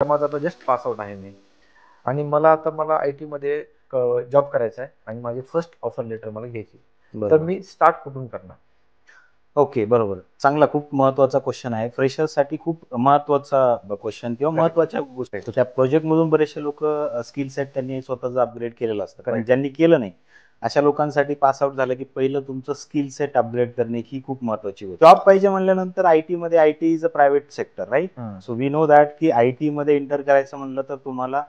माझं आता just pass out आहे मी. आणि मला आय टी मध्ये जॉब करायचा आहे आणि माझी फर्स्ट ऑफर लेटर मला घ्यायची. तर बरोबर. मी स्टार्ट कुठून करणार? ओके, बरोबर. चांगला खूप महत्त्वाचा क्वेश्चन आहे. फ्रेशर्ससाठी खूप महत्त्वाचा क्वेश्चन किंवा करेक्ट. महत्त्वाच्या गोष्टी. तर त्या प्रोजेक्टमधून बरेचसे लोकं स्किल सेट त्यांनी स्वतःचं अपग्रेड केलेलं असतं. पण करेक्ट. ज्यांनी केलं नाही, अशा लोकांसाठी पास आउट झालं की पहिलं तुमचं स्किल सेट अपग्रेड करणे ही खूप महत्त्वाची गोष्ट. जॉब पाहिजे म्हणल्यानंतर आयटीमध्ये IT is a private sector, right? So we know that की आयटीमध्ये एंटर करायचं म्हणलं तर तुम्हाला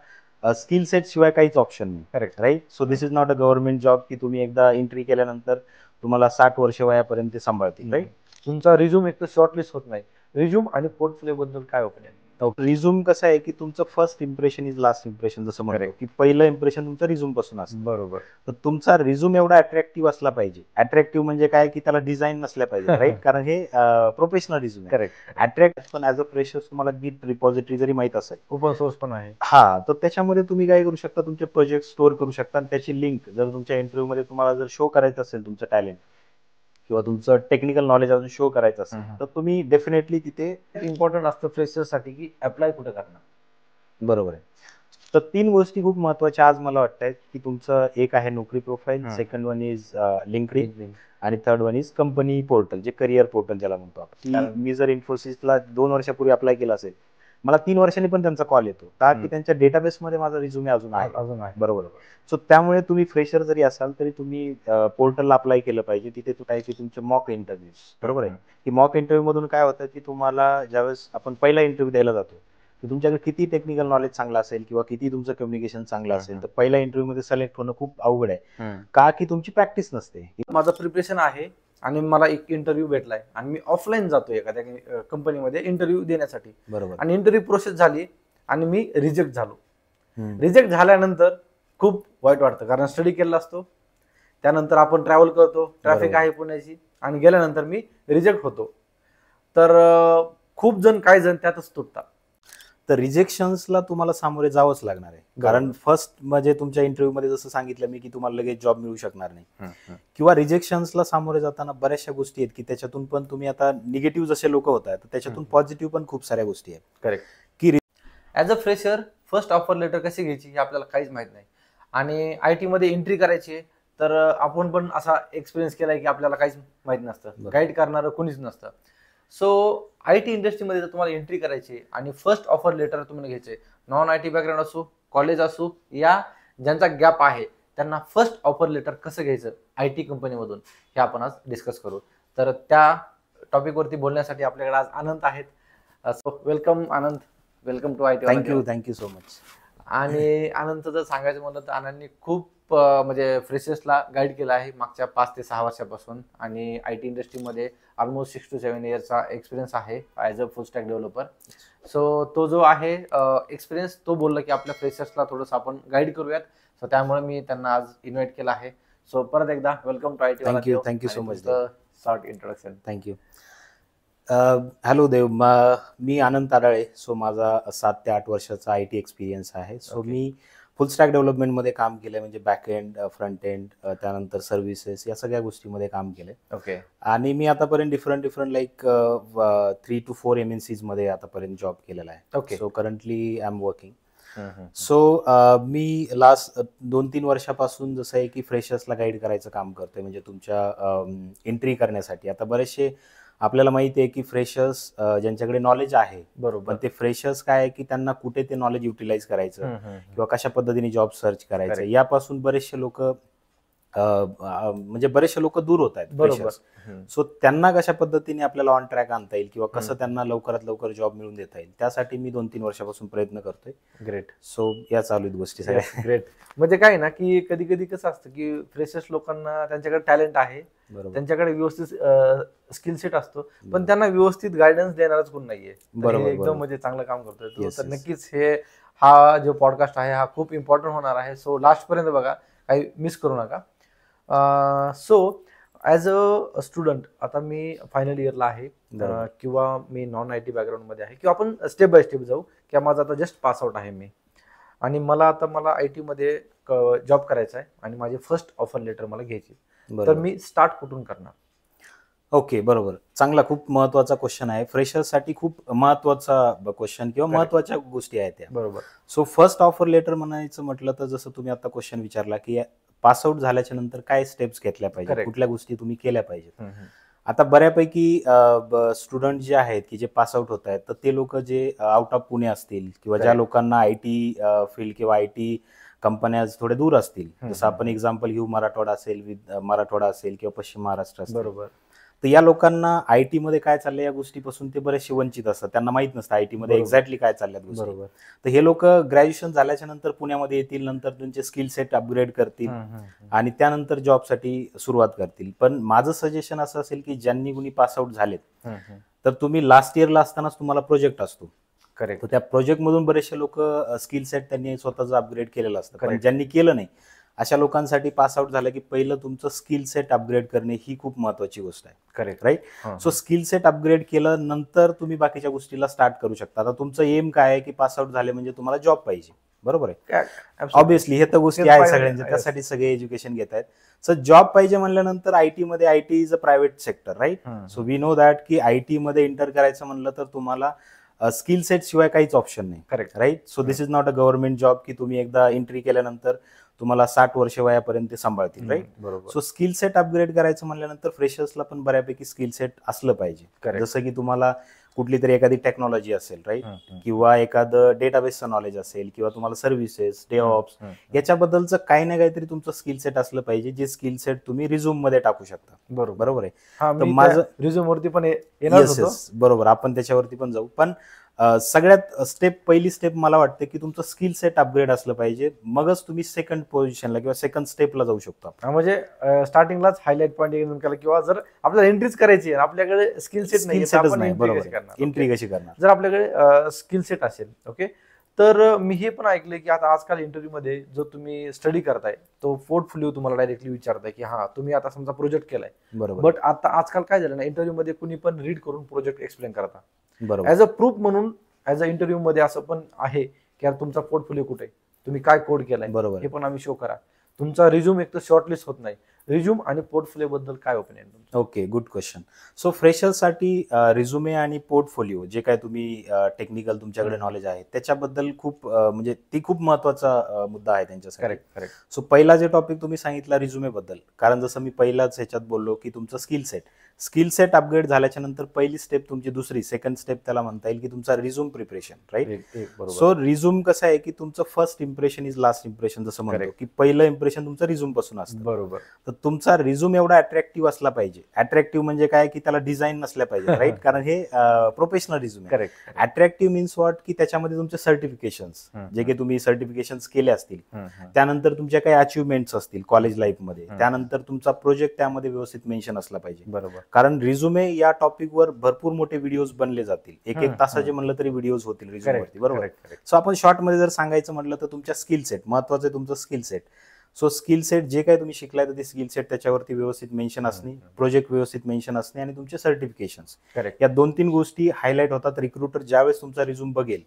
स्किल सेट शिवाय काहीच ऑप्शन नाही. Correct. Right? So this is not a government job की तुम्ही एकदा एंट्री केल्यानंतर तुम्हाला 60 वर्ष वयापर्यंत ते सांभाळतील, राईट? तुमचा रिझ्यूम एक तर शॉर्टलिस्ट होत नाही. रिझ्यूम आणि पोर्टफोलिओ बद्दल काय ओपिनियन? रिझ्यूम कसं आहे की तुमचं first impression is last impression, जसं म्हणतो Correct. की पहिलं इम्प्रेशन तुमचं रिझ्यूम पासून असतं. बरोबर. तर तुमचा रिझ्यूम एवढा अट्रॅक्टिव्ह असला पाहिजे. अट्रॅक्टिव्ह म्हणजे काय की त्याला डिझाईन नसल्या पाहिजे, राईट? कारण हे प्रोफेशनल रिझ्यूम आहे. करेक्ट. अट्रॅक्ट पण ऍज अ फ्रेशर तुम्हाला गिट रिपॉझिटरी जरी माहित असेल, ओपन सोर्स पण आहे. हा, तर त्याच्यामध्ये तुम्ही काय करू शकता, तुमचे प्रोजेक्ट स्टोअर करू शकता आणि त्याची लिंक जर तुमच्या इंटरव्ह्यू मध्ये तुम्हाला जर शो करायचं असेल तुमचं टॅलेंट किंवा तुमचं टेक्निकल नॉलेज अजून शो करायचं असेल तर तुम्ही डेफिनेटली तिथे. इम्पॉर्टंट असतं फ्रेशर्ससाठी की अप्लाय कुठे करणार? बरोबर आहे. तर 3 गोष्टी खूप महत्त्वाच्या आज मला वाटतायत की तुमचं एक आहे Naukri profile, second one is LinkedIn LinkedIn. आणि third one is company portal, जे करिअर पोर्टल ज्याला म्हणतो आपण. की मी जर इन्फोसिसला 2 वर्षापूर्वी अप्लाय केलं असेल, मला 3 वर्षांनी पण त्यांचा कॉल येतो का की त्यांच्या डेटाबेसमध्ये माझा रिझ्यूमे अजून आहे. अजून आहे. बरोबर. सो त्यामुळे तुम्ही फ्रेशर जरी असाल तरी तुम्ही पोर्टलला अप्लाय केलं पाहिजे. तिथे काय की तुमचे मॉक इंटरव्ह्यूज, बरोबर आहे, की मॉक इंटरव्ह्यू मधून काय होतं की तुम्हाला ज्यावेळेस आपण पहिला इंटरव्ह्यू द्यायला जातो की तुमच्याकडे किती टेक्निकल नॉलेज चांगलं असेल किंवा किती तुमचं कम्युनिकेशन चांगलं असेल, तर पहिल्या इंटरव्ह्यू मध्ये सिलेक्ट होणं खूप अवघड आहे. का की तुमची प्रॅक्टिस नसते. माझं प्रिपरेशन आहे आणि मला एक इंटरव्ह्यू भेटलाय आणि मी ऑफलाईन जातो एखाद्या कंपनीमध्ये इंटरव्ह्यू देण्यासाठी. बरोबर. आणि इंटरव्ह्यू प्रोसेस झाली आणि मी रिजेक्ट झालो. रिजेक्ट झाल्यानंतर खूप वाईट वाटतं कारण स्टडी केलेला असतो. त्यानंतर आपण ट्रॅव्हल करतो, ट्रॅफिक आहे पुण्याची, आणि गेल्यानंतर मी रिजेक्ट होतो. तर खूप जण काही जण त्यातच तुटतात. तर रिजेक्शन्सला तुम्हाला सामोरे जावंच लागणार आहे. कारण फर्स्ट म्हणजे तुमच्या इंटरव्ह्यू मध्ये जसं सांगितलं मी की तुम्हाला लगेच जॉब मिळू शकणार नाही, किंवा रिजेक्शन्सला सामोरे जाताना बऱ्याचशा गोष्टी आहेत की त्याच्यातून पण तुम्ही आता निगेटिव्ह जसे लोक होत आहेत त्याच्यातून पॉझिटिव्ह पण खूप साऱ्या गोष्टी आहेत. करेक्ट. की as a fresher first offer letter कशी घ्यायची हे आपल्याला काहीच माहित नाही. आणि आय टी मध्ये एंट्री करायची तर आपण पण असा एक्सपिरियन्स केलाय की आपल्याला काहीच माहित नसतं, गाईड करणारं कोणीच नसतं. सो आय टी इंडस्ट्रीमध्ये जर तुम्हाला एंट्री करायची आणि फर्स्ट ऑफर लेटर तुम्हाला घ्यायचे, नॉन आय टी बॅकग्राऊंड असो, कॉलेज असो, या ज्यांचा गॅप आहे त्यांना फर्स्ट ऑफर लेटर कसं घ्यायचं आय टी कंपनीमधून हे आपण आज डिस्कस करू. तर त्या टॉपिकवरती बोलण्यासाठी आपल्याकडे आज आनंद आहेत. So welcome Anand, welcome to I T. Thank you so much. आणि आनंदचं जर सांगायचं म्हणलं तर आनंदने खूप म्हणजे फ्रेशर्सला गाईड केलं आहे मागच्या 5 ते 6 वर्षापासून. आणि आय टी इंडस्ट्रीमध्ये ऑलमोस्ट 6 to 7 इयर्सचा एक्सपिरियन्स आहे as a full stack developer. So तो जो आहे एक्सपिरियन्स, तो बोलला की आपल्या फ्रेशर्सला थोडंसं आपण गाईड करूयात. सो त्यामुळे मी त्यांना आज इन्व्हाइट केलं आहे. सो परत एकदा welcome to I T. Thank you so much. Short introduction. Thank you. Hello Dev, मी आनंद ताराळे. सो माझा 7 ते 8 वर्षाचा आय टी एक्सपिरियन्स आहे. सो मी फुल स्टॅक डेव्हलपमेंटमध्ये काम केलंय, म्हणजे बॅक एंड, फ्रंट एंड, त्यानंतर सर्व्हिसेस, या सगळ्या गोष्टीमध्ये काम केलंय. ओके. आणि मी आतापर्यंत डिफरंट लाईक 3 to 4 MNCs मध्ये आतापर्यंत जॉब केलेला आहे. Okay. So currently I am working. So me last 2-3 वर्षापासून जसं आहे की फ्रेशर्सला गाईड करायचं काम करतोय, म्हणजे तुमच्या एंट्री करण्यासाठी. आता बरेचसे आपल्याला माहिती आहे की फ्रेशर्स ज्यांच्याकडे नॉलेज आहे, बरोबर, पण ते फ्रेशर्स काय आहे की त्यांना कुठे ते नॉलेज युटिलाइज करायचं किंवा कशा पद्धतीने जॉब सर्च करायचं, Correct. यापासून बरेचसे लोक म्हणजे बरेचसे लोक दूर होत आहेत. बरोबर. सो त्यांना कशा पद्धतीने आपल्याला ऑन ट्रॅक आणता येईल किंवा कसं त्यांना लवकरात लवकर जॉब मिळून देता येईल, त्यासाठी मी 2-3 वर्षापासून प्रयत्न करतोय. ग्रेट. सो या चालू आहेत गोष्टी सगळ्या. ग्रेट. म्हणजे काय ना की कधी कधी कसं असतं की फ्रेशर्स लोकांना त्यांच्याकडे टॅलेंट आहे, बरोबर. त्यांच्याकडे व्यवस्थित स्किल सेट असतो, पण त्यांना व्यवस्थित गायडन्स देणारच कोण नाहीये. बरोबर, एकदम बरोबर. म्हणजे चांगलं काम करतोय तो. Yes, तर yes. नक्कीच हा जो पॉडकास्ट आहे हा खूप इम्पॉर्टंट होणार आहे. सो लास्ट पर्यंत बघा, काही मिस करू नका. सो ॲज अ स्टुडंट, आता मी फायनल इयरला आहे किंवा मी नॉन आय टी बॅकग्राऊंडमध्ये आहे, किंवा आपण स्टेप बाय स्टेप जाऊ, किंवा माझा आता जस्ट पास आउट आहे मी. आणि मला आय टीमध्ये जॉब करायचा आहे आणि माझी फर्स्ट ऑफर लेटर मला घ्यायची. तर मी स्टार्ट कुठून करणार? ओके, बरोबर. चांगला, खूप महत्वाचा क्वेश्चन आहे. फ्रेशर्ससाठी खूप महत्वाचा क्वेश्चन किंवा Correct. महत्वाच्या गोष्टी आहेत त्या. बरोबर. सो फर्स्ट ऑफर लेटर म्हणायचं म्हटलं तर जसं तुम्ही आता क्वेश्चन विचारला की पास आउट झाल्याच्या नंतर काय स्टेप्स घेतल्या पाहिजे, Correct. कुठल्या गोष्टी तुम्ही केल्या पाहिजेत. हम्म, हम्म. आता बऱ्यापैकी स्टुडंट जे आहेत की जे पास आउट होत आहेत, तर ते लोक जे आउट ऑफ पुणे असतील किंवा ज्या Correct. लोकांना IT फील्ड किंवा IT कंपन्या थोडे दूर असतील, जसं आपण एक्झाम्पल घेऊ मराठवाडा असेल, मराठवाडा असेल किंवा पश्चिम महाराष्ट्र असेल, बरोबर. तर या लोकांना IT मध्ये काय चाललंय या गोष्टीपासून ते बरेचसे वंचित असतात. त्यांना माहित नसतं IT मध्ये बरोबर. एक्झॅक्टली काय चालल्यात गोष्टी. बरोबर. तर हे लोक ग्रॅज्युएशन झाल्याच्या नंतर पुण्यामध्ये येतील, नंतर त्यांचे स्किल सेट अपग्रेड करतील आणि त्यानंतर जॉबसाठी सुरुवात करतील. पण माझं सजेशन असं असेल की ज्यांनी कुणी पास आउट झालेत, तर तुम्ही लास्ट इयरला असतानाच तुम्हाला प्रोजेक्ट असतो. करेक्ट. तर त्या प्रोजेक्ट मधून बरेचसे लोक स्किल सेट त्यांनी स्वतःचं अपग्रेड केलेलं असतं. पण Correct. ज्यांनी केलं नाही, अशा लोकांसाठी पास आउट झालं की पहिलं तुमचं स्किल सेट अपग्रेड करणे ही खूप महत्वाची गोष्ट आहे. Correct. Right. So skill set upgrade केलं नंतर तुम्ही बाकीच्या गोष्टीला स्टार्ट करू शकता. आता तुमचं एम काय आहे की पास आउट झाले म्हणजे तुम्हाला जॉब पाहिजे, बरोबर आहे. ऑब्विसली हे तर गोष्टी तेच आहेत पाहिजे. सगळ्यांच्या, Yes. त्यासाठी सगळे एज्युकेशन घेत आहेत. सो जॉब पाहिजे म्हणल्यानंतर IT मध्ये, IT is a private sector, right. So we know that की IT मध्ये एंटर करायचं म्हणलं तर तुम्हाला स्किल सेट शिवाय काहीच ऑप्शन नाही. Correct. Right. So this is not a government job की तुम्ही एकदा एंट्री केल्यानंतर तुम्हाला 60 वर्ष वयापर्यंत सांभाळतील. राईट. बरोबर. सो स्किल सेट अपग्रेड करायचं म्हणल्यानंतर फ्रेशर्सला पण बऱ्यापैकी स्किल सेट असलं पाहिजे. Correct. जसं की तुम्हाला कुठली तरी एखादी टेक्नॉलॉजी असेल, राईट, किंवा एखादं डेटाबेसचं नॉलेज असेल किंवा तुम्हाला सर्व्हिसेस, डेव्हऑप्स याच्याबद्दलचं काही ना काहीतरी तुमचं स्किल सेट असलं पाहिजे, जे स्किल सेट तुम्ही रिझ्यूम मध्ये टाकू शकता. बरोबर आहे. तर माझं रिझ्यूम वरती पण येणार होतं. बरोबर, आपण त्याच्यावरती पण जाऊ. पण सगळ्यात पहिली स्टेप मला वाटते की तुमचं स्किल सेट अपग्रेड असलं पाहिजे, मगच तुम्ही सेकंड पोझिशनला किंवा सेकंड स्टेपला जाऊ शकता. म्हणजे स्टार्टिंगलाच हायलाइट पॉईंट घेऊन केला, किंवा जर आपल्याला एंट्रीच करायची आहे आपल्याकडे स्किल सेट नाही, एंट्री कशी करणार. जर आपल्याकडे स्किल सेट असेल, ओके, तर मी हे पण ऐकलंय की आता आजकाल इंटरव्ह्यू मध्ये जो तुम्ही स्टडी करताय तो पोर्टफोलिओ तुम्हाला डायरेक्टली विचारताय की हा तुम्ही आता समजा प्रोजेक्ट केलाय, बरोबर. बट आता आजकाल काय झालं ना, इंटरव्ह्यू मध्ये कुणी पण रीड करून प्रोजेक्ट एक्सप्लेन करता. बरोबर. ऍज अ प्रूफ म्हणून ऍज अ इंटरव्ह्यू मध्ये असं पण आहे की यार तुमचा पोर्टफोलिओ कुठे आहे, तुम्ही काय कोड केलाय, बरोबर, हे पण आम्ही शो करा. तुमचा रिझ्यूम एक तर शॉर्टलिस्ट होत नाही. रिझ्यूम आणि पोर्टफोलिओ बद्दल काय ओपिनियन तुमचं? Okay, good question. सो फ्रेशर्ससाठी रिझ्युमे आणि पोर्टफोलिओ जे काय तुम्ही टेक्निकल तुमच्याकडे नॉलेज आहे त्याच्याबद्दल खूप म्हणजे ती खूप महत्वाचा मुद्दा आहे त्यांच्यासाठी. करेक्ट. करेक्ट. सो पहिला जे टॉपिक तुम्ही सांगितला रिझ्युमे बद्दल, कारण जसं मी पहिलाच ह्याच्यात बोललो की तुमचं स्किल सेट अपग्रेड झाल्याच्या नंतर पहिली स्टेप तुमची, दुसरी सेकंड स्टेप त्याला म्हणता येईल की तुमचा resume preparation, right. So resume कसं आहे की तुमचं first impression is last impression, जसं म्हणतो की पहिलं इम्प्रेशन तुमचं रिझ्यूम पासून असतं. बरोबर. तर तुमचा रिझ्यूम एवढा अट्रॅक्टिव्ह असला पाहिजे. अट्रॅक्टिव्ह म्हणजे काय की त्याला डिझाईन नसल्या पाहिजे, राईट, कारण हे प्रोफेशनल रिझ्यूम आहे. करेक्ट. अट्रॅक्टिव्ह मीन्स व्हॉट की त्याच्यामध्ये तुमचे सर्टिफिकेशन्स, जे काही तुम्ही सर्टिफिकेशन्स केले असतील, त्यानंतर तुमच्या काही अचिव्हमेंट्स असतील कॉलेज लाईफमध्ये, त्यानंतर तुमचा प्रोजेक्ट त्यामध्ये व्यवस्थित मेन्शन असला पाहिजे. बरोबर. कारण रिझ्युमे या टॉपिकवर भरपूर मोठे व्हिडिओज बनले जातील, एक तासाचे म्हणलं तरी व्हिडिओज होतील रिझ्यूमवरती, बरोबर. सो आपण शॉर्ट मध्ये जर सांगायचं म्हटलं तर तुमच्या स्किल सेट महत्वाचं आहे, तुमचं skill set. So skill set जे काही तुम्ही शिकलाय तर ते स्किल सेट त्याच्यावरती व्यवस्थित मेन्शन असणे, प्रोजेक्ट व्यवस्थित मेन्शन असणे आणि तुमचे सर्टिफिकेशन्स, या 2-3 गोष्टी हायलाइट होतात. रिक्रुटर ज्यावेळेस तुमचा रिझ्यूम बघेल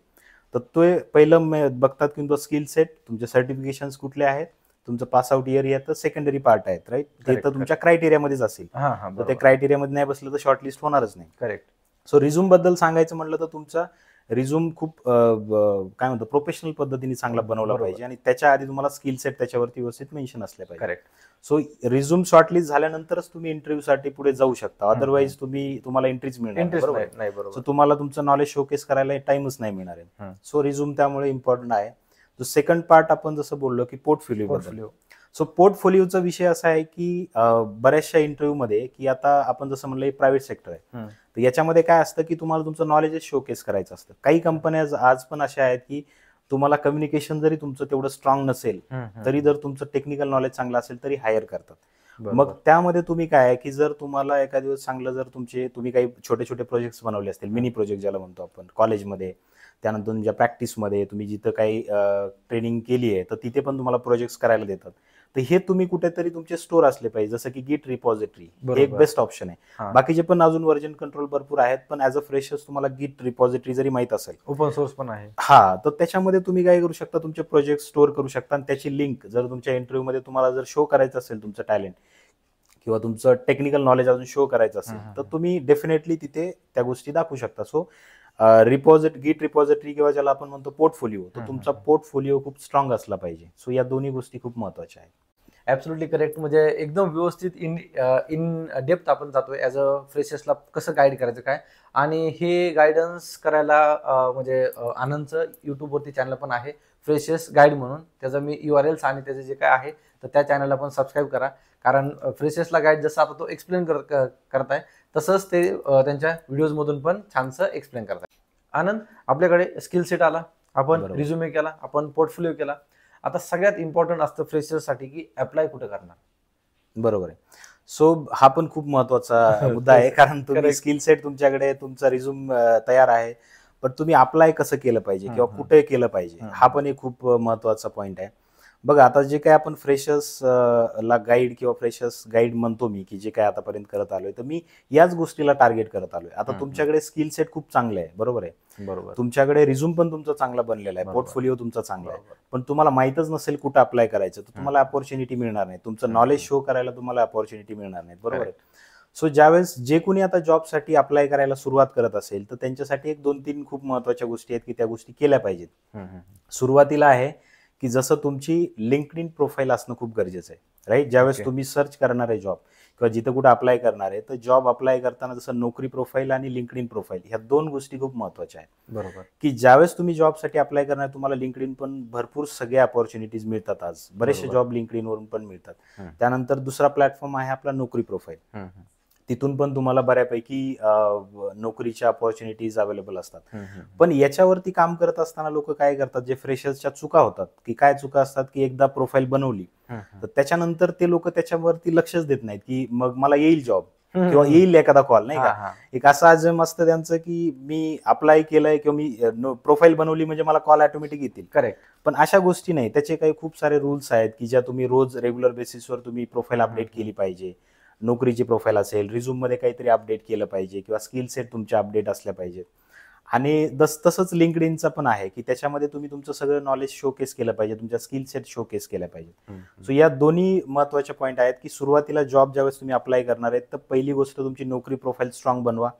तर तो पहिलं बघतात की तुमचा स्किल सेट, तुमचे सर्टिफिकेशन्स कुठले आहेत, तुमचं पास आउट इयर यात सेकंडरी पार्ट आहेत, राईट. ते तर तुमच्या क्रायटेरियामध्येच असेल, तर ते क्रायटेरियामध्ये नाही बसलं तर शॉर्टलिस्ट होणारच नाही. करेक्ट. सो रिझ्यूम बद्दल सांगायचं म्हटलं तर तुमचा रिझ्यूम खूप काय म्हणतो प्रोफेशनल पद्धतीने चांगला बनवला पाहिजे आणि त्याच्या आधी तुम्हाला स्किल सेट त्याच्यावरती व्यवस्थित मेन्शन असले पाहिजे. करेक्ट. सो रिझ्यूम शॉर्टलिस्ट झाल्यानंतरच तुम्ही इंटरव्ह्यू साठी पुढे जाऊ शकता, अदरवाईज तुम्हाला एंट्रीच मिळणार नाही. सो तुम्हाला तुमचं नॉलेज शोकेस करायला टाइमच नाही मिळणार आहे. सो रिझ्यूम त्यामुळे इम्पॉर्टंट आहे. जो सेकंड पार्ट आपण जसं बोललो की पोर्टफोलिओ. सो पोर्टफोलिओचा विषय असा आहे की बऱ्याचशा इंटरव्ह्यू मध्ये की आता आपण जसं म्हणलं प्रायव्हेट सेक्टर आहे, तर याच्यामध्ये काय असतं की तुम्हाला तुमचं नॉलेज शोकेस करायचं असतं. काही कंपन्या आज पण अशा आहेत की तुम्हाला कम्युनिकेशन जरी तुमचं तेवढं स्ट्रॉंग नसेल तरी जर तुमचं टेक्निकल नॉलेज चांगलं असेल तरी हायर करतात. मग त्यामध्ये तुम्ही काय आहे की जर तुम्हाला एका दिवस चांगलं जर तुम्ही काही छोटे छोटे प्रोजेक्ट्स बनवले असतील, मिनी प्रोजेक्ट ज्याला म्हणतो आपण कॉलेजमध्ये, त्यानंतर तुमच्या प्रॅक्टिसमध्ये तुम्ही जिथं काही ट्रेनिंग केली आहे तर तिथे पण तुम्हाला प्रोजेक्ट्स करायला देतात, तर हे तुम्ही कुठेतरी तुमचे स्टोर असले पाहिजे, जसं की गिट रिपॉझिटरी एक बेस्ट ऑप्शन आहे. बाकीचे पण अजून व्हर्जन कंट्रोल भरपूर आहेत, पण ऍज अ फ्रेशर्स तुम्हाला गिट रिपॉझिटरी जरी माहित असेल, ओपन सोर्स पण आहे, तर त्याच्यामध्ये तुम्ही काय करू शकता, तुमचे प्रोजेक्ट स्टोअर करू शकता आणि त्याची लिंक जर तुमच्या इंटरव्ह्यू मध्ये तुम्हाला जर शो करायचं असेल तुमचं टॅलेंट किंवा तुमचं टेक्निकल नॉलेज अजून शो करायचं असेल तर तुम्ही डेफिनेटली तिथे त्या गोष्टी दाखवू शकता. सो गिट रिपॉझिटरी किंवा ज्याला आपण म्हणतो पोर्टफोलिओ, तर तुमचा पोर्टफोलिओ खूप स्ट्रॉंग असला पाहिजे. सो या दोन्ही गोष्टी खूप महत्वाच्या आहेत. Absolutely correct. म्हणजे एकदम व्यवस्थित इन डेप्थ आपण जातोय ॲज अ फ्रेशर्सला कसं गाईड करायचं काय, आणि हे गायडन्स करायला म्हणजे आनंदचं युट्यूबवरती चॅनल पण आहे फ्रेशर्स गाईड म्हणून. त्याचं मी URLs आणि त्याचे जे काय आहे तर त्या चॅनलला पण सबस्क्राईब करा. कारण फ्रेशर्सला गाईड जसं आता तो एक्सप्लेन करताय तसंच ते त्यांच्या व्हिडिओजमधून पण छानसं एक्सप्लेन करताय. आनंद, आपल्याकडे स्किल सेट आला, आपण रिझ्युमे केला, आपण पोर्टफोलिओ केला. आता सगळ्यात इम्पॉर्टंट असतं फ्रेशर्ससाठी की अप्लाय कुठे करणार. बरोबर आहे. सो हा पण खूप महत्वाचा मुद्दा आहे. कारण तुम्ही स्किल सेट तुमच्याकडे, तुमचा रिझ्यूम तयार आहे, पण तुम्ही अप्लाय कसं केलं पाहिजे किंवा कुठे केलं पाहिजे, हा पण एक खूप महत्वाचा पॉईंट आहे. बघा, आता जे काय आपण फ्रेशर्स ला गाईड किंवा फ्रेशर्स गाईड म्हणतो मी, की जे काय आतापर्यंत करत आलोय, तर मी याच गोष्टीला टार्गेट करत आलोय. आता तुमच्याकडे स्किल सेट खूप चांगलं आहे, बरोबर आहे, बरोबर, तुमच्याकडे रिझ्यूम पण तुमचा चांगला बनलेला आहे, पोर्टफोलिओ तुमचा चांगला आहे, पण तुम्हाला माहितच नसेल कुठं अप्लाय करायचं, तर तुम्हाला अपॉर्च्युनिटी मिळणार नाही. तुमचं नॉलेज शो करायला तुम्हाला अपॉर्च्युनिटी मिळणार नाही, बरोबर आहे. सो ज्यावेळेस जे कोणी आता जॉबसाठी अप्लाय करायला सुरुवात करत असेल, तर त्यांच्यासाठी एक 2-3 खूप महत्वाच्या गोष्टी आहेत की त्या गोष्टी केल्या पाहिजेत. सुरुवातीला आहे की जसं तुमची लिंक्डइन प्रोफाईल असणं खूप गरजेचं आहे, राईट. ज्यावेळेस तुम्ही सर्च करणार आहे जॉब किंवा जिथं कुठं अप्लाय करणार आहे, तर जॉब अप्लाय करताना जसं नोकरी प्रोफाईल आणि लिंक्डइन प्रोफाईल, ह्या 2 गोष्टी खूप महत्वाच्या आहेत. बरोबर, की ज्यावेळेस तुम्ही जॉबसाठी अप्लाय करणार, तुम्हाला लिंक्डइन पण भरपूर सगळ्या अपॉर्च्युनिटीज मिळतात. आज बरेचसे जॉब लिंक्डइन वरून पण मिळतात. त्यानंतर दुसरा प्लॅटफॉर्म आहे आपला नोकरी प्रोफाईल. तिथून पण तुम्हाला बऱ्यापैकी नोकरीच्या अपॉर्च्युनिटीज अवेलेबल असतात. पण याच्यावरती काम करत असताना लोक काय करतात, जे फ्रेशर्सच्या चुका होतात, की काय चुका असतात, की एकदा प्रोफाईल बनवली तर त्याच्यानंतर ते लोक त्याच्यावरती लक्षच देत नाहीत, की मग मला येईल जॉब किंवा येईल एखादा कॉल, नाही का. एक असं आजम असतं त्यांचं की मी अप्लाय केलंय किंवा मी प्रोफाईल बनवली म्हणजे मला कॉल ऑटोमॅटिक येतील. करेक्ट. पण अशा गोष्टी नाही. त्याचे काही खूप सारे रूल्स आहेत की ज्या तुम्ही रोज रेग्युलर बेसिसवर तुम्ही प्रोफाईल अपडेट केली पाहिजे. नोकरीची प्रोफाईल असेल, रिझ्यूम मध्ये काहीतरी अपडेट केलं पाहिजे किंवा स्किल सेट तुमचे अपडेट असल्या पाहिजेत. आणि तसंच लिंक्डइनचं पण आहे की त्याच्यामध्ये तुम्ही तुमचं सगळं नॉलेज शोकेस केलं पाहिजे, तुमच्या स्किल सेट शोकेस केल्या पाहिजे. सो या दोन्ही महत्वाचे पॉईंट आहेत की सुरुवातीला जॉब ज्यावेळेस तुम्ही अप्लाय करणार आहेत, तर पहिली गोष्ट तुमची नोकरी प्रोफाईल स्ट्रॉंग बनवा.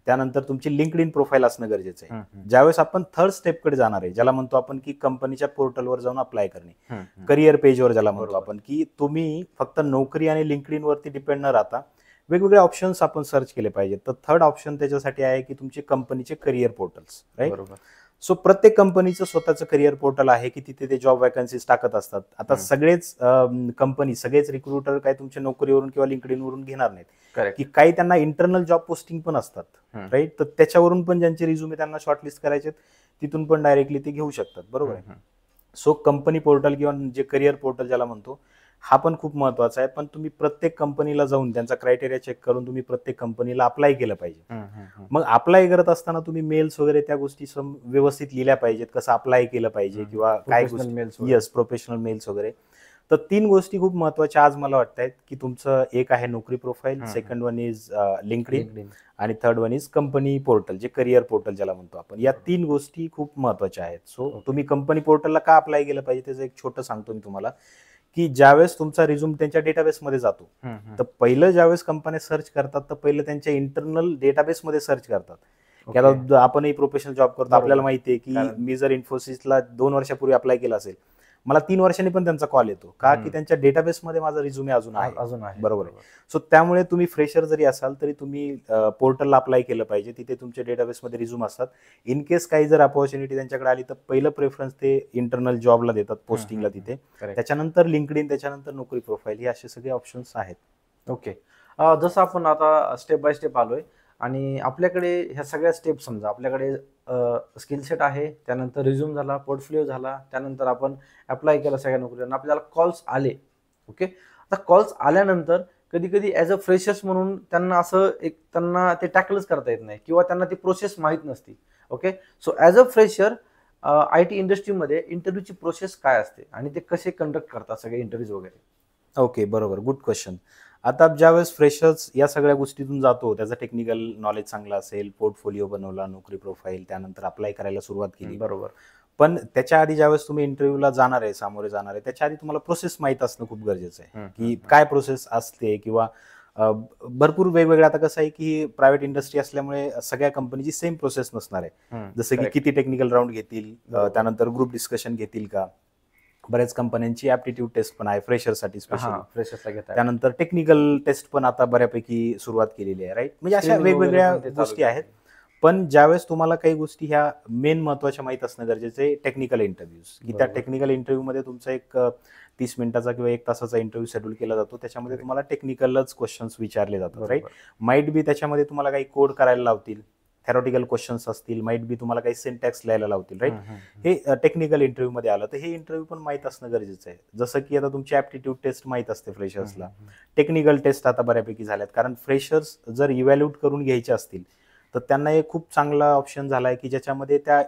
त्यानंतर तुमची लिंक्डइन प्रोफाईल असणं गरजेचं आहे. ज्यावेळेस आपण थर्ड स्टेपकडे जाणार आहे, ज्याला म्हणतो आपण की कंपनीच्या पोर्टलवर जाऊन अप्लाय करणे, करिअर पेजवर ज्याला म्हणतो आपण, की तुम्ही फक्त नोकरी आणि लिंक्डइन वरती डिपेंड न राहता वेगवेगळे ऑप्शन्स आपण सर्च केले पाहिजेत. तर थर्ड ऑप्शन त्याच्यासाठी आहे की तुमचे कंपनीचे करिअर पोर्टल्स, राईट. सो प्रत्येक कंपनीचं स्वतःचं करिअर पोर्टल आहे की तिथे ते जॉब वॅकन्सीज टाकत असतात. आता सगळेच कंपनी, सगळेच रिक्रुटर काय तुमच्या नोकरीवरून किंवा लिंक्डइन वरून घेणार नाहीत, की काही त्यांना इंटरनल जॉब पोस्टिंग पण असतात, राईट. तर त्याच्यावरून पण ज्यांचे रिझ्यूमे त्यांना शॉर्टलिस्ट करायचे तिथून पण डायरेक्टली ते घेऊ शकतात, बरोबर आहे. सो कंपनी पोर्टल किंवा जे करिअर पोर्टल ज्याला म्हणतो, हा पण खूप महत्वाचा आहे. पण तुम्ही प्रत्येक कंपनीला जाऊन त्यांचा क्रायटेरिया चेक करून तुम्ही प्रत्येक कंपनीला अप्लाय केलं पाहिजे. मग अप्लाय करत असताना तुम्ही मेल्स वगैरे त्या गोष्टी व्यवस्थित लिहिल्या पाहिजेत, कसं अप्लाय केलं पाहिजे किंवा काय गोष्टी, येस, प्रोफेशनल मेल्स वगैरे. तर 3 गोष्टी खूप महत्वाच्या आज मला वाटत आहेत, की तुमचं एक आहे Naukri profile, second one is LinkedIn आणि third one is company portal, जे करिअर पोर्टल ज्याला म्हणतो आपण. या 3 गोष्टी खूप महत्वाच्या आहेत. सो तुम्ही कंपनी पोर्टलला का अप्लाय केलं पाहिजे त्याचं एक छोटं सांगतो मी तुम्हाला, की ज्यावेळेस तुमचा रिझ्यूम त्यांच्या डेटाबेसमध्ये जातो, तर पहिलं ज्यावेळेस कंपन्या सर्च करतात, तर पहिलं त्यांच्या इंटरनल डेटाबेसमध्ये सर्च करतात. की आता आपणही प्रोफेशनल जॉब करतो, आपल्याला माहिती आहे की मी जर इन्फोसिसला 2 वर्षापूर्वी अप्लाय केला असेल, मला 3 वर्षांनी पण त्यांचा कॉल येतो, का की त्यांच्या डेटाबेसमध्ये माझा रिझ्यूमे अजून आहे, बरोबर आहे. सो त्यामुळे तुम्ही फ्रेशर जरी असाल तरी तुम्ही पोर्टलला अप्लाय केलं पाहिजे. तिथे तुमच्या डेटाबेसमध्ये रिझ्यूम असतात. इन केस काही जर अपॉर्च्युनिटी त्यांच्याकडे आली तर पहिलं प्रेफरन्स ते इंटरनल जॉबला देतात, पोस्टिंगला तिथे. त्याच्यानंतर लिंक्डइन, त्याच्यानंतर नोकरी प्रोफाईल, हे असे सगळे ऑप्शन्स आहेत. ओके. जसं आपण आता स्टेप बाय स्टेप आलोय आणि आपल्याकडे ह्या सगळ्या स्टेप, समजा आपल्याकडे स्किल सेट आहे, त्यानंतर रिझ्यूम झाला, पोर्टफोलिओ झाला, त्यानंतर आपण अप्लाय केला सगळ्या नोकऱ्यांना, आपल्याला कॉल्स आले. ओके. आता कॉल्स आल्यानंतर कधी कधी ॲज अ फ्रेशर्स म्हणून त्यांना असं त्यांना ते टॅकलच करता येत नाही किंवा त्यांना ती प्रोसेस माहीत नसती. Okay. So as a fresher IT इंडस्ट्रीमध्ये इंटरव्ह्यूची प्रोसेस काय असते आणि ते कसे कंडक्ट करतात सगळे इंटरव्ह्यूज वगैरे? ओके, बरोबर, गुड क्वेश्चन. आता ज्यावेळेस फ्रेशर्स या सगळ्या गोष्टीतून जातो, त्याचं टेक्निकल नॉलेज चांगलं असेल, पोर्टफोलिओ बनवला, नोकरी प्रोफाईल, त्यानंतर अप्लाय करायला सुरुवात केली, बरोबर. पण त्याच्या आधी ज्यावेळेस तुम्ही इंटरव्ह्यूला जाणार आहे, सामोरे जाणार आहे, त्याच्या आधी तुम्हाला प्रोसेस माहीत असणं खूप गरजेचं आहे, की काय प्रोसेस असते किंवा भरपूर वेगवेगळ्या. आता कसं आहे की प्रायव्हेट इंडस्ट्री असल्यामुळे सगळ्या कंपनीची सेम प्रोसेस नसणार आहे. जसं की किती टेक्निकल राऊंड घेतील, त्यानंतर ग्रुप डिस्कशन घेतील का, बऱ्याच कंपन्यांची ऍप्टिट्यूड टेस्ट पण आहे फ्रेशरसाठी स्पेशली, फ्रेशर्सला घेतात. त्यानंतर टेक्निकल टेस्ट पण आता बऱ्यापैकी सुरुवात केलेली आहे, राईट. म्हणजे अशा वेगवेगळ्या गोष्टी आहेत. पण ज्यावेळेस तुम्हाला काही गोष्टी ह्या मेन महत्वाच्या माहीत असणं गरजेचं आहे, टेक्निकल इंटरव्ह्यूज, की त्या टेक्निकल इंटरव्ह्यूमध्ये तुमचा एक 30 मिनिटाचा किंवा 1 तासाचा इंटरव्ह्यू शेड्यूल केला जातो. त्याच्यामध्ये तुम्हाला टेक्निकलच क्वेश्चन्स विचारले जातात, राईट. माईट बी त्याच्यामध्ये तुम्हाला काही कोड करायला लावतील, थेरॉटिकल क्वेश्चन्स असतील, माईट बी तुम्हाला काही सिंटॅक्स लिहायला लावतील, राईट. हे टेक्निकल इंटरव्ह्यू मध्ये आलं. तर हे इंटरव्ह्यू पण माहीत असणं गरजेचं आहे. जसं की आता तुमची ऍप्टिट्यूड टेस्ट माहीत असते फ्रेशर्सला, टेक्निकल टेस्ट आता बऱ्यापैकी झाल्यात, कारण फ्रेशर्स जर इव्हॅल्युएट करून घ्यायचे असतील तर त्यांना एक खूप चांगला ऑप्शन झाला आहे की ज्याच्यामध्ये त्या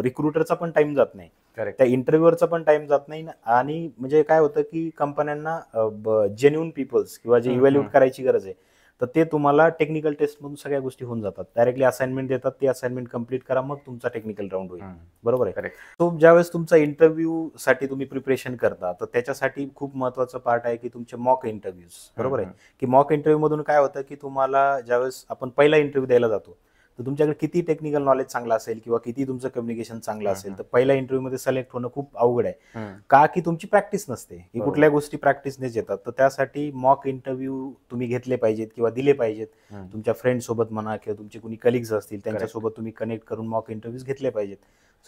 रिक्रुटरचा पण टाइम जात नाही, त्या इंटरव्ह्यूअरचा पण टाइम जात नाही, आणि म्हणजे काय होतं की कंपन्यांना जेन्युइन पीपल्स किंवा जे इव्हॅल्युएट करायची गरज आहे तर ते तुम्हाला टेक्निकल टेस्ट मधून सगळ्या गोष्टी होऊन जातात. डायरेक्टली असाइनमेंट देतात, ती असाइनमेंट कंप्लीट करा, मग तुमचा टेक्निकल राऊंड होईल. बरोबर आहे. तो ज्यावेळेस तुमचा इंटरव्ह्यू साठी तुम्ही प्रिपरेशन करता तर त्याच्यासाठी खूप महत्वाचं पार्ट आहे की तुमचे मॉक इंटरव्ह्यूज. बरोबर आहे. की मॉक इंटरव्ह्यू मधून काय होतं की तुम्हाला ज्यावेळेस आपण पहिला इंटरव्ह्यू द्यायला जातो तर तुमच्याकडे किती टेक्निकल नॉलेज चांगला असेल किंवा किती तुमचं कम्युनिकेशन चांगलं असेल तर पहिल्या इंटरव्ह्यू मध्ये सिलेक्ट होणं खूप अवघड आहे. का की तुमची प्रॅक्टिस नसते, की कुठल्या गोष्टी प्रॅक्टिसनेच येतात. तर त्यासाठी मॉक इंटरव्ह्यू तुम्ही घेतले पाहिजेत किंवा दिले पाहिजेत. तुमच्या फ्रेंड सोबत म्हणा किंवा तुमचे कुणी कलिग्स असतील त्यांच्यासोबत तुम्ही कनेक्ट करून मॉक इंटरव्ह्यूज घेतले पाहिजेत.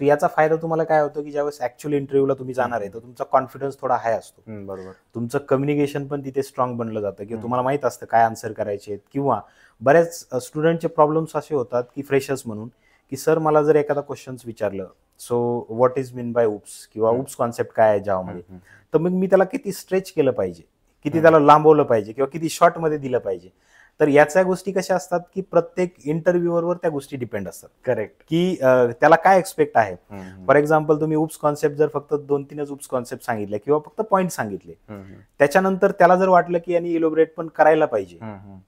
सो याचा फायदा तुम्हाला काय होतो की ज्यावेळेस ऍक्च्युअल इंटरव्ह्यूला तुम्ही जाणार आहे तर तुमचा कॉन्फिडन्स थोडा हाय असतो. बरोबर. तुमचं कम्युनिकेशन पण तिथे स्ट्रॉंग बनलं जातं किंवा तुम्हाला माहित असतं काय आन्सर करायचे. किंवा बऱ्याच स्टुडंटचे प्रॉब्लेम्स असे होतात की फ्रेशर्स म्हणून की सर मला जर एखादा क्वेश्चन्स विचारलं, so what is mean by oops किंवा उप्स कॉन्सेप्ट काय आहे जावामध्ये, तर मग मी त्याला किती स्ट्रेच केलं पाहिजे, किती त्याला लांबवलं पाहिजे किंवा किती शॉर्ट मध्ये दिलं पाहिजे. तर याच्या गोष्टी कशा असतात की प्रत्येक इंटरव्ह्यूवर त्या गोष्टी डिपेंड असतात. करेक्ट. की त्याला काय एक्सपेक्ट आहे. फॉर एक्झाम्पल तुम्ही उप्स कॉन्सेप्ट जर फक्त 2-3 उप्स कॉन्सेप्ट सांगितले किंवा फक्त पॉईंट सांगितले, त्याच्यानंतर त्याला जर वाटलं की यांनी इलोबरेट पण करायला पाहिजे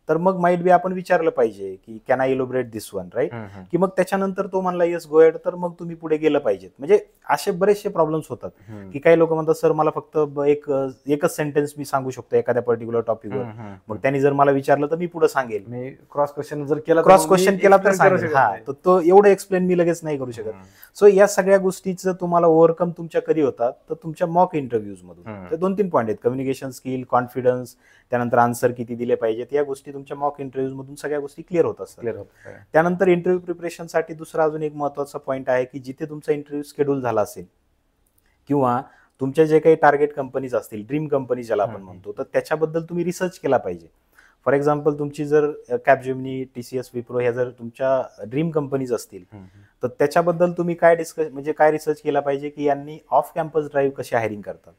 तर मग माईट बी आपण विचारलं पाहिजे की can I elaborate this one, right. की मग त्याच्यानंतर तो म्हणला येस गो अहेड तर मग तुम्ही पुढे गेलं पाहिजेत. म्हणजे असे बरेचसे प्रॉब्लेम्स होतात की काही लोक म्हणतात सर मला फक्त एकच सेंटेन्स मी सांगू शकतो एखाद्या पर्टिक्युलर टॉपिकवर, मग त्यांनी जर मला विचारलं तर मी पुढे सांगेल, मी क्रॉस क्वेश्चन जर केला क्रॉस क्वेश्चन केला तर सांगेल. हा, तो एवढं एक्सप्लेन मी लगेच नाही करू शकत. सो या सगळ्या गोष्टीचं तुम्हाला ओव्हरकम तुमच्या कधी होतात तर तुमच्या मॉक इंटरव्ह्यूज मधून. तर 2-3 पॉईंट आहेत, कम्युनिकेशन स्किल, कॉन्फिडन्स, त्यानंतर आन्सर किती दिले पाहिजेत, या गोष्टी तुमच्या मॉक इंटरव्ह्यूज मधून सगळ्या गोष्टी क्लिअर होत असतात. त्यानंतर इंटरव्ह्यू प्रिपरेशनसाठी दुसरा अजून एक महत्वाचा पॉईंट आहे की जिथे तुमचा इंटरव्ह्यू शेड्यूल झाला असेल किंवा तुमच्या जे काही टार्गेट कंपनीज असतील, ड्रीम कंपनी ज्याला आपण म्हणतो, तर त्याच्याबद्दल तुम्ही रिसर्च केला पाहिजे. फॉर एक्झाम्पल तुमची जर कॅपजेमिनी, TCS, विप्रो ह्या जर तुमच्या ड्रीम कंपनीज असतील तर त्याच्याबद्दल तुम्ही काय काय रिसर्च केला पाहिजे की यांनी ऑफ कॅम्पस ड्राईव्ह कशी हायरिंग करतात,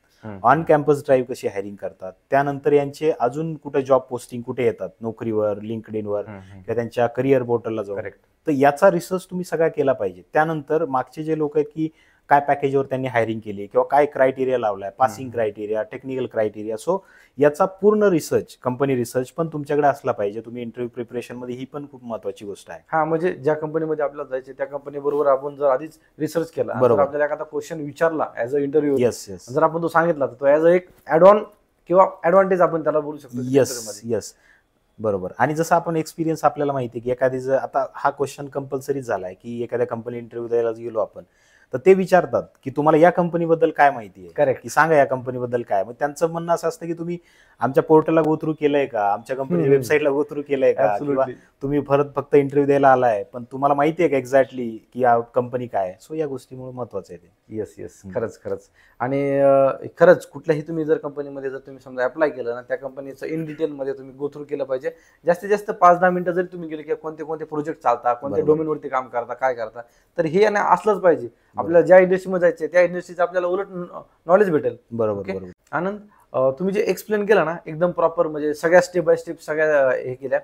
ऑन कॅम्पस ड्राईव्ह कशी हायरिंग करतात, त्यानंतर यांचे अजून कुठे जॉब पोस्टिंग कुठे येतात, नोकरीवर, लिंक्डइनवर किंवा त्यांच्या करिअर पोर्टलला जाऊन. तर याचा रिसर्च तुम्ही सगळा केला पाहिजे. त्यानंतर मागचे जे लोक आहेत की काय पॅकेजवर त्यांनी हायरिंग केली किंवा काय क्रायटेरिया लावलाय, passing criteria, technical criteria. So याचा पूर्ण रिसर्च, कंपनी रिसर्च पण तुमच्याकडे असला पाहिजे. तुम्ही इंटरव्ह्यू प्रिपरेशन मध्ये ही पण खूप महत्वाची गोष्ट आहे. हा, म्हणजे ज्या कंपनीमध्ये आपल्याला जायचे त्या कंपनी बरोबर आपण जर आधीच रिसर्च केला, जर आपल्याला एखादा क्वेश्चन विचारला ऍज अ इंटरव्ह्यू, जर आपण तो सांगितला तर तो ऍज अ एक ऍड ऑन किंवा ऍडव्हान्टेज आपण त्याला बोलू शकतो. येस, बरोबर. आणि जसं आपण एक्सपिरियन्स आपल्याला माहिती आहे की एखादी जर आता हा क्वेश्चन कंपल्सरी झालाय की एखाद्या कंपनी इंटरव्ह्यू द्यायला गेलो आपण तर ते विचारतात की तुम्हाला या कंपनीबद्दल काय माहिती आहे, करेक्ट, की सांगा या कंपनीबद्दल काय. मग त्यांचं म्हणणं असं असतं की तुम्ही आमच्या पोर्टलला गो थ्रू केलंय का, आमच्या कंपनीच्या वेबसाईटला गो थ्रू केलंय का, किंवा तुम्ही फक्त इंटरव्ह्यू द्यायला आलाय पण तुम्हाला माहिती आहे का एक्झॅक्टली की या कंपनी काय. सो या गोष्टीमुळे महत्वाचं आहे ते. येस, खरंच. आणि खरंच कुठल्याही तुम्ही जर कंपनीमध्ये जर तुम्ही समजा अप्लाय केलं ना, त्या कंपनीचं इन डिटेलमध्ये तुम्ही गो थ्रू केलं पाहिजे. जास्तीत जास्त 5-10 मिनिटं जरी तुम्ही गेले की कोणते प्रोजेक्ट चालतात, कोणत्या डोमेनवरती काम करता, काय करता, तर हे असलंच पाहिजे. आपल्याला ज्या इंडस्ट्रीमध्ये जायचं त्या इंडस्ट्रीचं आपल्याला उलट नॉलेज भेटेल. बरोबर. आनंद, तुम्ही जे एक्सप्लेन केलं ना एकदम प्रॉपर, म्हणजे सगळ्या स्टेप बाय स्टेप सगळ्या हे केल्या.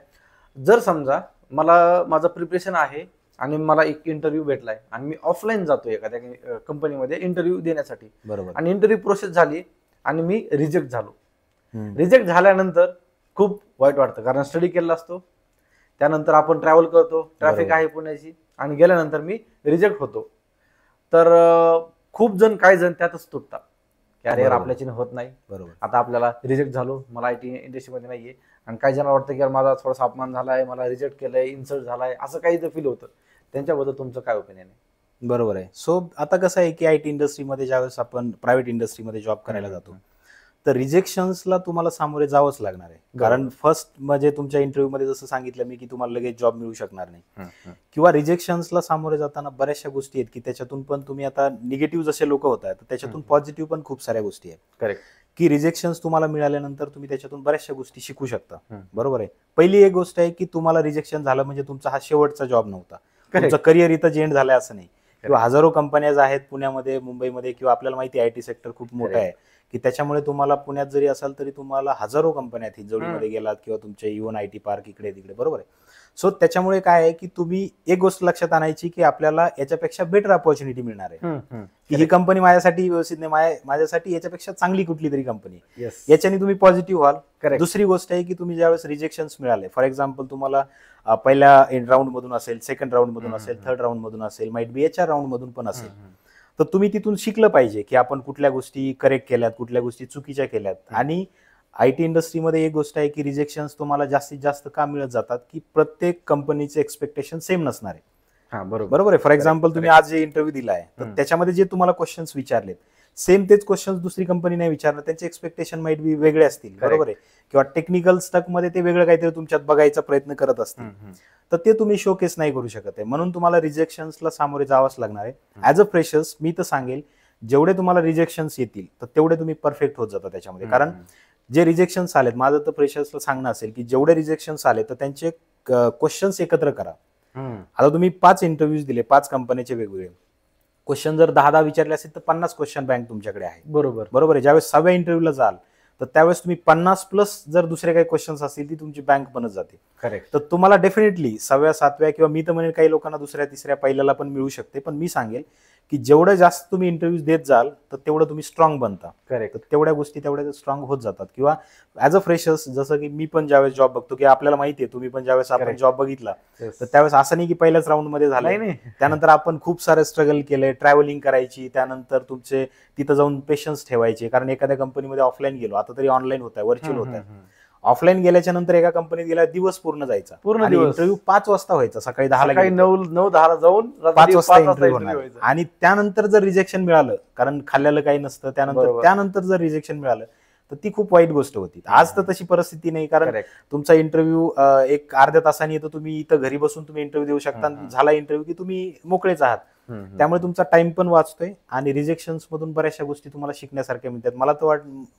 जर समजा मला माझं प्रिपरेशन आहे आणि मला एक इंटरव्ह्यू भेटलाय आणि मी ऑफलाईन जातोय एखाद्या कंपनीमध्ये इंटरव्ह्यू देण्यासाठी, बरोबर, आणि इंटरव्ह्यू प्रोसेस झाली आणि मी रिजेक्ट झालो. रिजेक्ट झाल्यानंतर खूप वाईट वाटतं, कारण स्टडी केलेला असतो, त्यानंतर आपण ट्रॅव्हल करतो, ट्रॅफिक आहे पुण्याची, आणि गेल्यानंतर मी रिजेक्ट होतो. तर खूप जण काही जण त्यातच तुटतात की अरे यार बरोबर. आपल्याच्याने होत नाही, बरोबर. आता आपल्याला रिजेक्ट झालो, मला आयटी इंडस्ट्रीमध्ये नाहीये. आणि काही जणांना वाटतं की यार माझा थोडासा अपमान झालाय, मला रिजेक्ट केलंय, इन्सल्ट झालाय, असं काही फील होतं. त्यांच्याबद्दल तुमचं काय ओपिनियन आहे? बरोबर आहे. सो आता कसं आहे की आयटी इंडस्ट्रीमध्ये ज्यावेळेस आपण प्रायव्हेट इंडस्ट्रीमध्ये जॉब करायला जातो, तर रिजेक्शन्सला तुम्हाला सामोरे जावंच लागणार आहे. कारण फर्स्ट म्हणजे तुमच्या इंटरव्ह्यूमध्ये जसं सांगितलं मी की तुम्हाला लगेच जॉब मिळू शकणार नाही, किंवा रिजेक्शन्सला सामोरे जाताना बऱ्याचशा गोष्टी आहेत की त्याच्यातून पण तुम्ही आता निगेटिव्ह जसे लोक होत आहेत, तर त्याच्यातून पॉझिटिव्ह पण खूप साऱ्या गोष्टी आहेत. करेक्ट. की रिजेक्शन्स तुम्हाला मिळाल्यानंतर तुम्ही त्याच्यातून बऱ्याचशा गोष्टी शिकू शकता. बरोबर आहे. पहिली एक गोष्ट आहे की तुम्हाला रिजेक्शन झालं म्हणजे तुमचा हा शेवटचा जॉब नव्हता, तुमचं करिअर इथं एंड झालंय असं नाही. किंवा हजारो कंपन्याज आहेत पुण्यामध्ये, मुंबईमध्ये, किंवा आपल्याला माहिती आहे आयटी सेक्टर खूप मोठं आहे की त्याच्यामुळे तुम्हाला पुण्यात जरी असाल तरी तुम्हाला हजारो कंपन्या आहेत. हिंजवडीमध्ये गेलात किंवा तुमचे इव्हन आयटी पार्क इकडे तिकडे, बरोबर आहे. सो त्याच्यामुळे काय आहे की तुम्ही एक गोष्ट लक्षात आणायची की आपल्याला याच्यापेक्षा बेटर ऑपॉर्च्युनिटी मिळणार आहे, की ही कंपनी माझ्यासाठी व्यवस्थित नाही, माझ्यासाठी याच्यापेक्षा चांगली कुठली तरी कंपनी, याच्याने तुम्ही पॉझिटिव्ह व्हाल. दुसरी गोष्ट आहे की तुम्ही ज्यावेळेस रिजेक्शन्स मिळाले, फॉर एक्झाम्पल तुम्हाला पहिल्या राऊंड मधून असेल, सेकंड राऊंड मधून असेल, थर्ड राऊंड मधून असेल, माइट बी HR राऊंड मधून पण असेल, तर तुम्ही तिथून शिकलं पाहिजे की आपण कुठल्या गोष्टी करेक्ट केल्यात, कुठल्या गोष्टी चुकीच्या केल्यात. आणि आयटी इंडस्ट्रीमध्ये एक गोष्ट आहे की रिजेक्शन्स तुम्हाला जास्तीत जास्त का मिळत जातात की प्रत्येक कंपनीचे एक्सपेक्टेशन सेम नसणार आहे. बरोबर आहे. फॉर एक्झाम्पल तुम्ही आज जे इंटरव्ह्यू दिला आहे, तर त्याच्यामध्ये जे तुम्हाला क्वेश्चन्स विचारलेत सेम तेच क्वेश्चन्स दुसरी कंपनी नाही विचारणार, त्यांचे एक्सपेक्टेशन माइट बी वेगळे असतील. बरोबर आहे. किंवा टेक्निकल स्टक मध्ये ते वेगळं काहीतरी तुमच्यात बघायचा प्रयत्न करत असतील, तर ते तुम्ही शोकेस नाही करू शकत आहे. म्हणून तुम्हाला रिजेक्शन्सला सामोरे जावंच लागणार आहे. ऍज अ फ्रेशर्स मी तर सांगेल, जेवढे तुम्हाला रिजेक्शन्स येतील तर तेवढे तुम्ही परफेक्ट होत जाता त्याच्यामध्ये. कारण जे रिजेक्शन्स आलेत, माझं तर फ्रेशर्सला सांगणं असेल की जेवढे रिजेक्शन्स आले तर त्यांचे क्वेश्चन्स एकत्र करा. आता तुम्ही 5 इंटरव्ह्यूज दिले, 5 कंपनीचे वेगवेगळे क्वेश्चन जर 10 विचारले असेल तर 50 क्वेश्चन बँक तुमच्याकडे आहे. बरोबर आहे. ज्यावेळेस 6व्या इंटरव्ह्यूला जाल तर त्यावेळेस तुम्ही 50 प्लस जर दुसरे काही क्वेश्चन्स असतील ती तुमची बँक बनत जाते. करेक्ट. तर तुम्हाला डेफिनेटली 6व्या 7व्या किंवा मी तर म्हणेन काही लोकांना दुसऱ्या तिसऱ्या पहिल्याला पण मिळू शकते. पण मी सांगेल की जेवढं जास्त तुम्ही इंटरव्ह्यूज देत जाल तर तेवढं तुम्ही स्ट्रॉंग बनता. करेक्ट. तेवढ्या गोष्टी तेवढ्या स्ट्रॉंग होत जातात. किंवा ऍज अ फ्रेशर्स जसं की मी पण ज्यावेळेस जॉब बघतो, की आपल्याला माहिती आहे, तुम्ही पण ज्यावेळेस आपण जॉब बघितला तर त्यावेळेस असं नाही की पहिल्याच राऊंड मध्ये झालं, त्यानंतर आपण खूप सारं स्ट्रगल केलंय, ट्रॅव्हलिंग करायची, त्यानंतर तुमचे तिथं जाऊन पेशन्स ठेवायचे. कारण एखाद्या कंपनीमध्ये ऑफलाईन गेलो, आता तरी ऑनलाईन होत आहे, व्हर्च्युअल होत आहे. ऑफलाईन गेल्याच्या नंतर एका कंपनीत गेला दिवस पूर्ण जायचा, इंटरव्ह्यू 5 वाजता व्हायचा, सकाळी 10ला 9-10 जाऊन 5 वाजता इंटरव्ह्यू होणार. आणि त्यानंतर जर रिजेक्शन मिळालं, कारण खाल्ल्याला काही नसतं, त्यानंतर जर रिजेक्शन मिळालं तर ती खूप वाईट गोष्ट होती. आज तर तशी परिस्थिती नाही, कारण तुमचा इंटरव्ह्यू एक अर्ध्या तासाने येतो, तुम्ही इथं घरी बसून तुम्ही इंटरव्ह्यू देऊ शकता, झाला इंटरव्ह्यू की तुम्ही मोकळेच आहात. त्यामुळे तुमचा टाइम पण वाचतोय आणि रिजेक्शन्स मधून बऱ्याचशा गोष्टी तुम्हाला शिकण्यासारख्या मिळतात.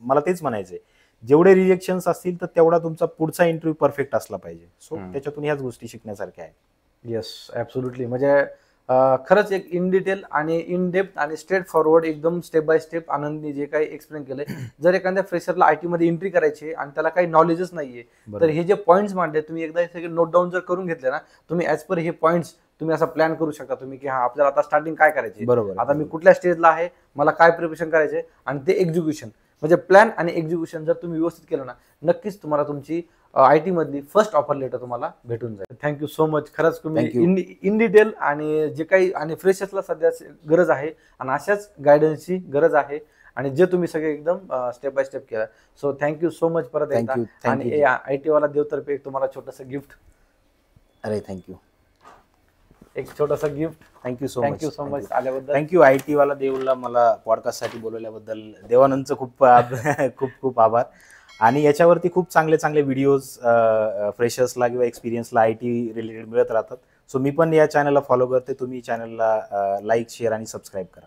मला तेच म्हणायचंय, जेवढे रिजेक्शन्स असतील तर तेवढा तुमचा पुढचा इंटरव्ह्यू परफेक्ट असला पाहिजे. सो त्याच्यातून ह्याच गोष्टी शिकण्यासारख्या आहेत. Yes, absolutely. म्हणजे खरंच एक इन डिटेल आणि इन डेप्थ आणि स्ट्रेट फॉरवर्ड एकदम स्टेप बाय स्टेप आनंदने जे काही एक्सप्लेन केलंय. जर एखाद्या फ्रेशरला आयटी मध्ये एंट्री करायची आणि त्याला काही नॉलेजच नाहीये तर हे जे पॉईंट्स मांडले तुम्ही एकदा सगळे नोट डाऊन जर करून घेतले ना, तुम्ही ऍज पर हे पॉईंट्स तुम्ही असा प्लॅन करू शकता तुम्ही की हा आपल्याला आता स्टार्टिंग काय करायचे, आता मी कुठल्या स्टेजला आहे, मला काय प्रिपरेशन करायचे, आणि ते एक्झिक्युशन म्हणजे प्लॅन आणि एक्झिक्युशन जर तुम्ही व्यवस्थित केलं ना, नक्कीच तुम्हाला तुमची आयटी मधली फर्स्ट ऑफर लेटर तुम्हाला भेटून जाईल. Thank you so much. खरंच तुम्ही इन डिटेल आणि जे काही आणि फ्रेशर्सला सध्या गरज आहे आणि अशाच गायडन्सची गरज आहे आणि जे तुम्ही सगळे एकदम स्टेप बाय स्टेप केलं. सो थँक्यू सो मच परत एकदा. आणि आयटी वाला देवतर्फे तुम्हाला छोटंसं गिफ्ट. अरे थँक्यू, एक छोटंसं गिफ्ट. थँक्यू सो मच आल्याबद्दल. थँक्यू. आयटी वाला देवला मला पॉडकास्ट साठी बोलवल्याबद्दल देवानंदचं खूप खूप खूप आभार. आणि याच्यावरती खूप चांगले चांगले व्हिडिओज फ्रेशर्सला किंवा एक्सपिरियन्सला आयटी रिलेटेड मिळत राहतात. सो मी पण या चॅनलला फॉलो करते. तुम्ही चॅनलला लाईक, शेअर आणि सबस्क्राईब करा.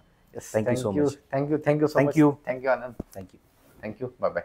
Thank you so much. Thank you so much. Thank you Anand. Thank you. Bye bye.